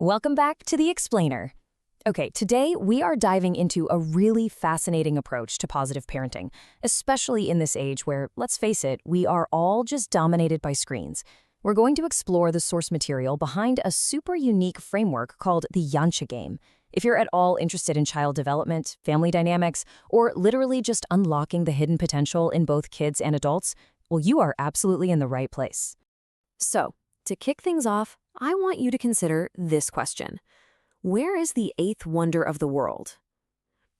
Welcome back to The Explainer. Okay, today we are diving into a really fascinating approach to positive parenting, especially in this age where, let's face it, we are all just dominated by screens. We're going to explore the source material behind a super unique framework called the Yancha game. If you're at all interested in child development, family dynamics, or literally just unlocking the hidden potential in both kids and adults, well, you are absolutely in the right place. So, to kick things off, I want you to consider this question. Where is the eighth wonder of the world?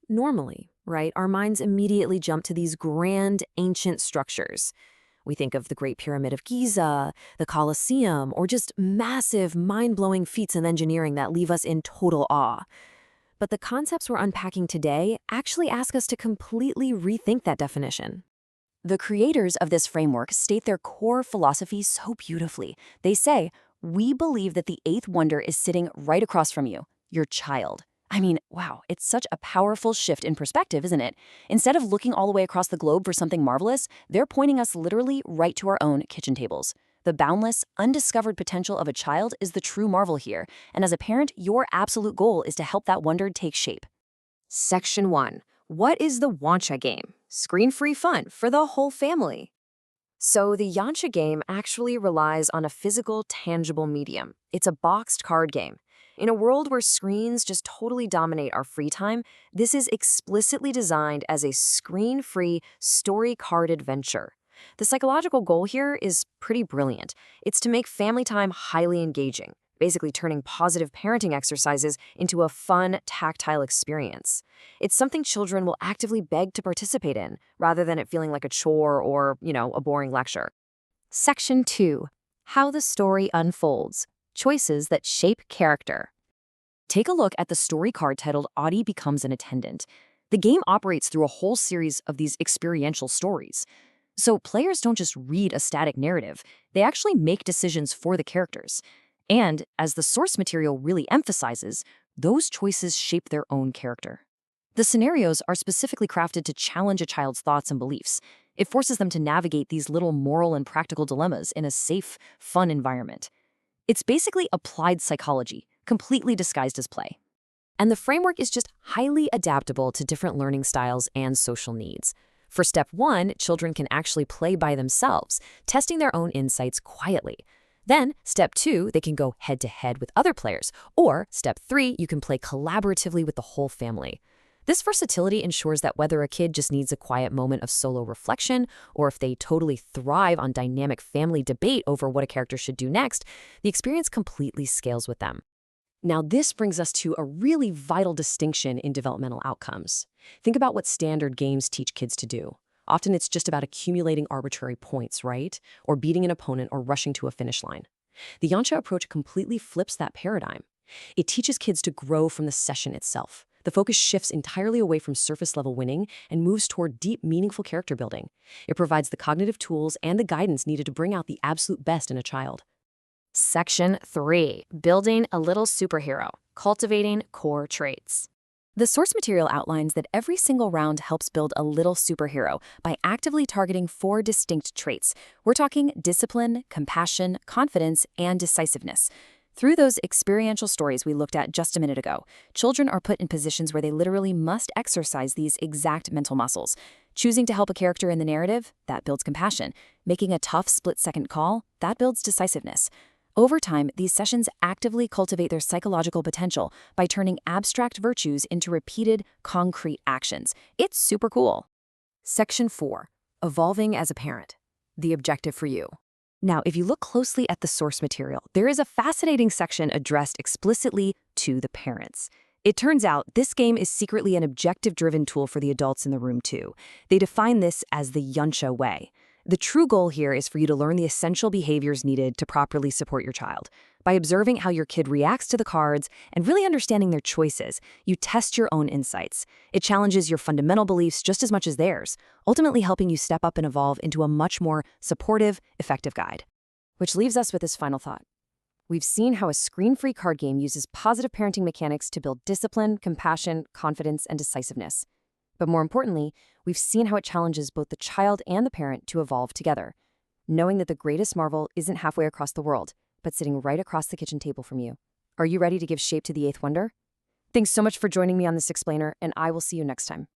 Normally, right, our minds immediately jump to these grand, ancient structures. We think of the Great Pyramid of Giza, the Colosseum, or just massive, mind-blowing feats of engineering that leave us in total awe. But the concepts we're unpacking today actually ask us to completely rethink that definition. The creators of this framework state their core philosophy so beautifully. They say, we believe that the eighth wonder is sitting right across from you, your child. I mean, wow, it's such a powerful shift in perspective, isn't it? Instead of looking all the way across the globe for something marvelous, they're pointing us literally right to our own kitchen tables. The boundless, undiscovered potential of a child is the true marvel here, and as a parent, your absolute goal is to help that wonder take shape. Section 1. What is the Yancha game? Screen-free fun for the whole family. So the Yancha game actually relies on a physical, tangible medium. It's a boxed card game. In a world where screens just totally dominate our free time, this is explicitly designed as a screen-free story card adventure. The psychological goal here is pretty brilliant. It's to make family time highly engaging, basically turning positive parenting exercises into a fun, tactile experience. It's something children will actively beg to participate in, rather than it feeling like a chore or, a boring lecture. Section 2. How the story unfolds. Choices that shape character. Take a look at the story card titled Audie Becomes an Attendant. The game operates through a whole series of these experiential stories. So players don't just read a static narrative, they actually make decisions for the characters. And, as the source material really emphasizes, those choices shape their own character. The scenarios are specifically crafted to challenge a child's thoughts and beliefs. It forces them to navigate these little moral and practical dilemmas in a safe, fun environment. It's basically applied psychology, completely disguised as play. And the framework is just highly adaptable to different learning styles and social needs. For step 1, children can actually play by themselves, testing their own insights quietly. Then, step 2, they can go head-to-head with other players. Or, step 3, you can play collaboratively with the whole family. This versatility ensures that whether a kid just needs a quiet moment of solo reflection, or if they totally thrive on dynamic family debate over what a character should do next, the experience completely scales with them. Now, this brings us to a really vital distinction in developmental outcomes. Think about what standard games teach kids to do. Often it's just about accumulating arbitrary points, right? Or beating an opponent or rushing to a finish line. The Yancha approach completely flips that paradigm. It teaches kids to grow from the session itself. The focus shifts entirely away from surface-level winning and moves toward deep, meaningful character building. It provides the cognitive tools and the guidance needed to bring out the absolute best in a child. Section 3. Building a little superhero. Cultivating core traits. The source material outlines that every single round helps build a little superhero by actively targeting 4 distinct traits. We're talking discipline, compassion, confidence, and decisiveness. Through those experiential stories we looked at just a minute ago, children are put in positions where they literally must exercise these exact mental muscles. Choosing to help a character in the narrative, that builds compassion. Making a tough split-second call, that builds decisiveness. Over time, these sessions actively cultivate their psychological potential by turning abstract virtues into repeated, concrete actions. It's super cool. Section 4. Evolving as a parent. The objective for you. Now, if you look closely at the source material, there is a fascinating section addressed explicitly to the parents. It turns out this game is secretly an objective-driven tool for the adults in the room, too. They define this as the Yancha way. The true goal here is for you to learn the essential behaviors needed to properly support your child. By observing how your kid reacts to the cards and really understanding their choices, you test your own insights. It challenges your fundamental beliefs just as much as theirs, ultimately helping you step up and evolve into a much more supportive, effective guide. Which leaves us with this final thought. We've seen how a screen-free card game uses positive parenting mechanics to build discipline, compassion, confidence, and decisiveness. But more importantly, we've seen how it challenges both the child and the parent to evolve together, knowing that the greatest marvel isn't halfway across the world, but sitting right across the kitchen table from you. Are you ready to give shape to the eighth wonder? Thanks so much for joining me on this explainer, and I will see you next time.